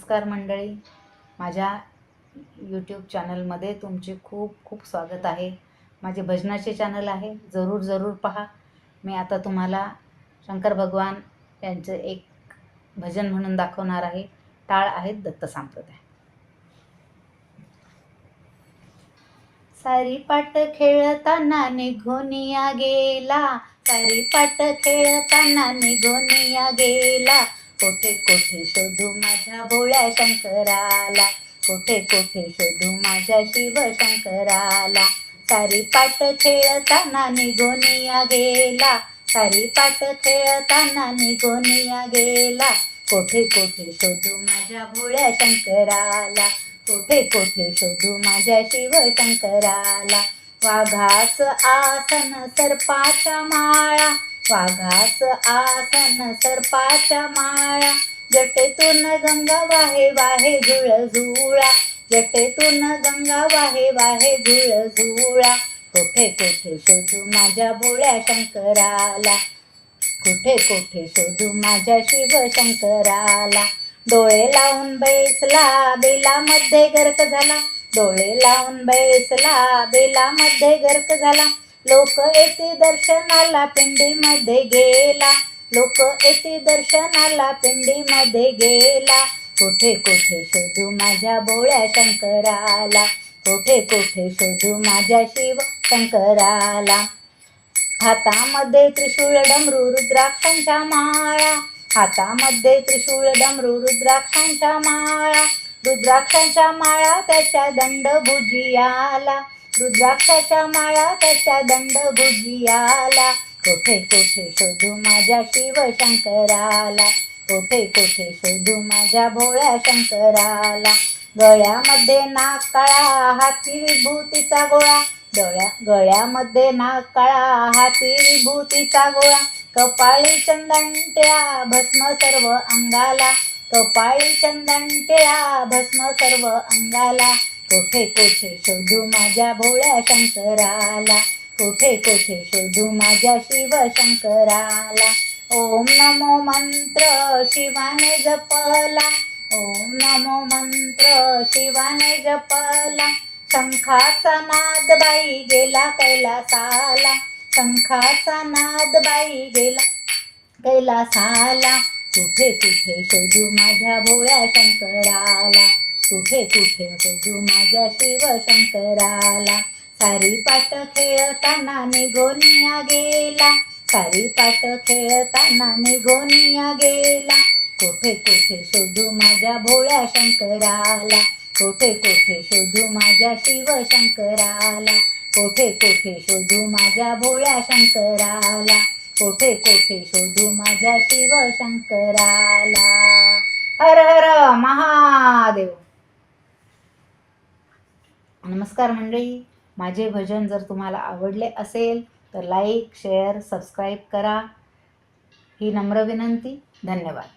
नमस्कार मंडळी, माझ्या यूट्यूब चॅनलमध्ये तुमचे खूप खूप स्वागत आहे। माझे भजनाचे चॅनल आहे, जरूर पहा। मी आता तुम्हाला शंकर भगवान यांचं एक भजन म्हणून दाखवणार आहे। टाळ आहेत दत्त संप्रदाय। सारी पाट खेळताना निघूनिया गेला, सारी पाट खेळताना निघूनिया गेला। कोठे कोठे शोधू माझ्या भोळ्या शंकराला, कोठे कोठे शोधू माझ्या शिव शंकराला। सारी पाट खेळताना निघूनिया गेला, सारी पाट खेळताना निघूनिया गेला। कोठे कोठे शोधू माझ्या भोळ्या शंकराला, कोठे कोठे शोधू माझ्या शिव शंकराला। वाघाच आसन सर्पाच्या माळा, वाघाच आसन सर्पाच्या माळा। जटेतून गंगा वाहे वाहे झुळझुळा, जटेतून गंगा वाहे वाहे झुळझुळा। कोठे कोठे शोधू माझ्या भोळ्या शंकराला, कोठे कोठे शोधू माझ्या शिव शंकराला। डोळे लावून बैसला बेलामध्ये गर्क झाला, डोळे लावून बैसला बेलामध्ये गर्क झाला। लोक येते दर्शनाला पिंडीमध्ये गेला, लोक येते दर्शनाला पिंडीमध्ये गेला। कोठे कोठे शोधू माझ्या भोळ्या शंकराला, कोठे कोठे शोधू माझ्या शिव शंकराला। हातामध्ये त्रिशूळ डमरू रुद्राक्षांच्या माळा, हातामध्ये त्रिशूळ डमरू रुद्राक्षांच्या माळा। रुद्राक्षांच्या माळा त्याच्या दंडभुजियाला, रुद्राक्षाच्या माळा त्याच्या दंडभुजियाला। कोठे कोठे शोधू माझ्या शिव शंकराला, कोठे कोठे शोधू माझ्या भोळ्या शंकराला। गळ्यामध्ये नाग काळा हाती विभूतीचा गोळा, गळ्यामध्ये नाग काळा हाती विभूतीचा गोळा। कपाळी चंदन टिळा भस्म सर्व अंगाला, कपाळी चंदन टिळा भस्म सर्व अंगाला। कोठे कोठे शोधू माझ्या भोळ्या शंकराला, कोठे कोठे शोधू माझ्या शिव शंकराला। ओम नमो मंत्र शिवाने जपला, ओम नमो मंत्र शिवाने जपला। शंखाचा नाद बाई गेला कैलासाला, शंखाचा नाद बाई गेला कैलासाला। कुठे कुठे शोधू माझ्या भोळ्या शंकराला, कुठे कुठे शोधू माझ्या शिव शंकराला। सारी पाट खेळताना निघूनिया गेला, सारी पाट खेळताना निघूनिया गेला। कोठे कोठे शोधू माझ्या भोळ्या शंकराला, कोठे कोठे शोधू माझ्या शिव शंकराला। कोठे कोठे शोधू माझ्या भोळ्या शंकराला, कोठे कोठे शोधू माझ्या शिव शंकराला। हर हर महादेव। नमस्कार मंडळी, माझे भजन जर तुम्हाला आवडले असेल तर लाईक शेअर सबस्क्राईब करा, ही नम्र विनंती। धन्यवाद।